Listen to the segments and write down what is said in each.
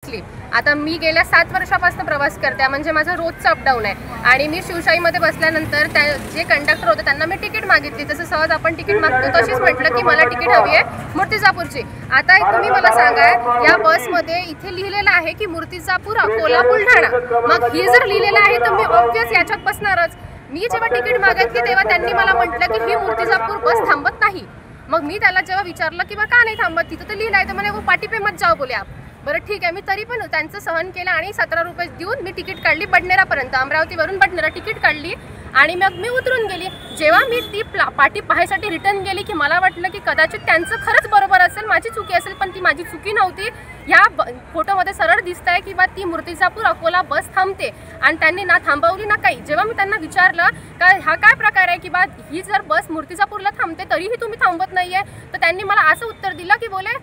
बसली. आता मी गेल्या 7 वर्षापासून प्रवास करते, म्हणजे माझं रोजचं अपडाऊन आहे. आणि मी शिवशाहीमध्ये बसल्यानंतर जे कंडक्टर होते त्यांना मी तिकीट मागितली, जसं सहज आपण तिकीट मागतो तशीच म्हटलं की मला तिकीट हवी आहे मूर्तिजापूरची. आता तुम्ही मला सांगा, या बसमध्ये इथे लिहिलेलं आहे की मूर्तिजापूर अकोला बुलढाणा. मग ही जर लिहिलेलं आहे तर मी ऑब्व्हियस याच्यात बसणारच. मी जेव्हा तिकीट मागितली तेव्हा त्यांनी मला म्हटलं की ही मूर्तिजापूर बस थांबत नाही. मग मी त्याला जेव्हा विचारलं की का नाही थांबत, तिथं तर लिहिलं आहे, तर म्हणे वो पाटी पे मत जाओ बोले आप. बरं ठीक आहे, मी तरी पण त्यांचं सहन केलं आणि 17 रुपये देऊन मी तिकीट काढली बडनेरापर्यंत. अमरावतीवरून बडनेरा तिकीट काढली आणि मग मी उतरून गेली. जेव्हा मी ती पाटी पाहायसाठी रिटर्न गेली की मला वाटलं की कदाचित त्यांचं खरंच बरोबर असेल, माझी चुकी असेल, पण ती माझी चुकी नव्हती. ह्या फोटोमध्ये सरळ दिसत आहे की बा ती मूर्तिजापूर अकोला बस थांबते आणि त्यांनी ना थांबवली ना काही. जेव्हा मी त्यांना विचारलं का हा काय प्रकार आहे की बा ही जर बस मूर्तिजापूरला थांबते तरीही तुम्ही थांबत नाही आहे, तर त्यांनी मला असं उत्तर दिलं की बोले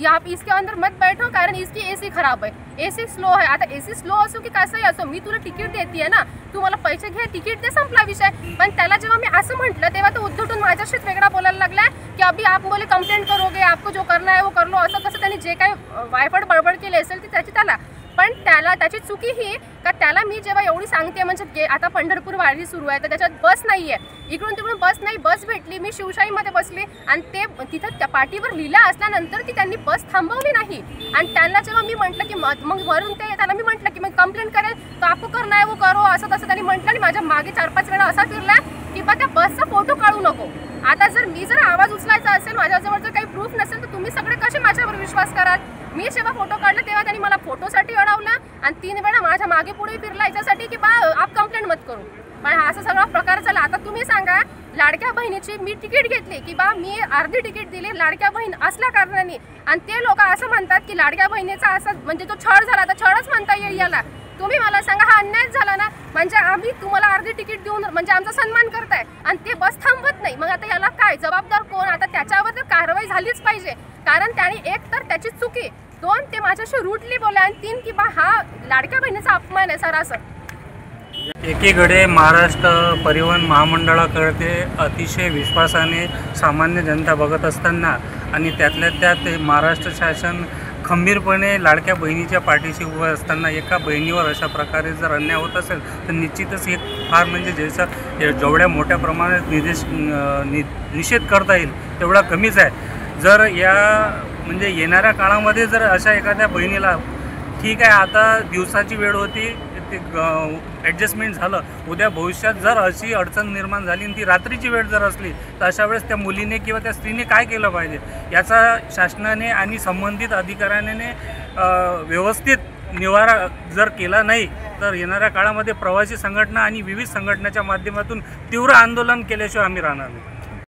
आप इसके अंदर मत बैठो कारण इसकी एसी खराब आहे, एसी स्लो आहे. आता एसी स्लो असो की कसंही असो, मी तुला तिकीट देते ना, तू मला पैसे घे, तिकीट दे, संपला विषय. पण त्याला जेव्हा मी असं म्हटलं तेव्हा तो उद्धटून माझ्याशीच वेगळा बोलायला लागलाय की अभी आप बोले कंप्लेंट करोगे, आपको जो करना है वो कर लो. असं कसं त्यांनी जे काही वायफड बडबड केली असेल ती त्याची त्याला. पण त्याची चुकी ही का त्याला मी जेव्हा एवढी सांगते, म्हणजे आता पंढरपूर वारी सुरू आहे तर त्याच्यात बस नाही आहे, इकडून तिकडून बस नाही, बस भेटली, मी शिवशाहीमध्ये बसली आणि ते तिथं त्या पाटीवर लिहिलं असल्यानंतर ती त्यांनी बस थांबवली नाही. आणि त्यांना जेव्हा मी म्हटलं की मग वरून त्याला मी म्हटलं की मग कंप्लेंट करेल, तो आपको करना है वो करो, असं तसं त्यांनी म्हटलं. आणि माझ्या मागे 4-5 वेळा असा फिरला की बा त्या बसचा फोटो काढू नको. आता मी जर आवाज उचलायचा असेल, माझ्याजवळ जर काही प्रूफ नसेल, तर तुम्ही सगळे कसे माझ्यावर विश्वास कराल. मी जेव्हा फोटो काढला तेव्हा त्यांनी मला फोटोसाठी अडवलं आणि 3 वेळा माझ्या मागे पुढे फिरला याच्यासाठी की बा आप कंप्लेंट मत करू. पण हा असा सगळा प्रकार झाला. आता तुम्ही सांगा, लाडक्या बहिणीची मी तिकीट घेतली की बा मी अर्धी तिकीट दिली लाडक्या बहीण असल्या कारणाने, आणि ते लोक असं म्हणतात की लाडक्या बहिणीचा असा म्हणजे तो छळ झाला, तर छळच म्हणता येईल याला. तुम्ही मला सांगा, हा अन्यायच झाला ना. म्हणजे आम्ही तुम्हाला अर्धी तिकीट देऊन म्हणजे आमचा सन्मान करताय आणि ते बस थांबवत नाही. मग आता याला काय जबाबदार कोण? आता त्याच्यावर तर कारवाई झालीच पाहिजे, कारण त्याने एक तर त्याची चुकी, 2 ते माझ्याशी रूटली बोले, आणि 3 की बा हा लाडक्या बहिणीचा अपमान आहे सरासर. एकीकडे महाराष्ट्र परिवहन महामंडळाकडे अतिशय विश्वासाने सामान्य जनता बघत असताना आणि त्यातल्या त्यात महाराष्ट्र शासन खंबीरपणे लाडक्या बहिणीच्या पाठीशी उभं असताना एका बहिणीवर अशा प्रकारे जर अन्याय होत असेल तर निश्चितच एक फार म्हणजे जेवढ्या मोठ्या प्रमाणात निषेध करता येईल तेवढा कमीच आहे. जर या म्हणजे येणाऱ्या काळामध्ये जर अशा एखाद्या बहिणीला, ठीक आहे आता दिवसाची वेळ होती, ते ॲडजस्टमेंट झालं, उद्या भविष्यात जर अशी अडचण निर्माण झाली आणि ती रात्रीची वेळ जर असली तर अशा वेळेस त्या मुलीने किंवा त्या स्त्रीने काय केलं पाहिजे याचा शासनाने आणि संबंधित अधिकाऱ्याने व्यवस्थित निवारा जर केला नाही तर येणाऱ्या काळामध्ये प्रवासी संघटना आणि विविध संघटनाच्या माध्यमातून तीव्र आंदोलन केल्याशिवाय आम्ही राहणार नाही.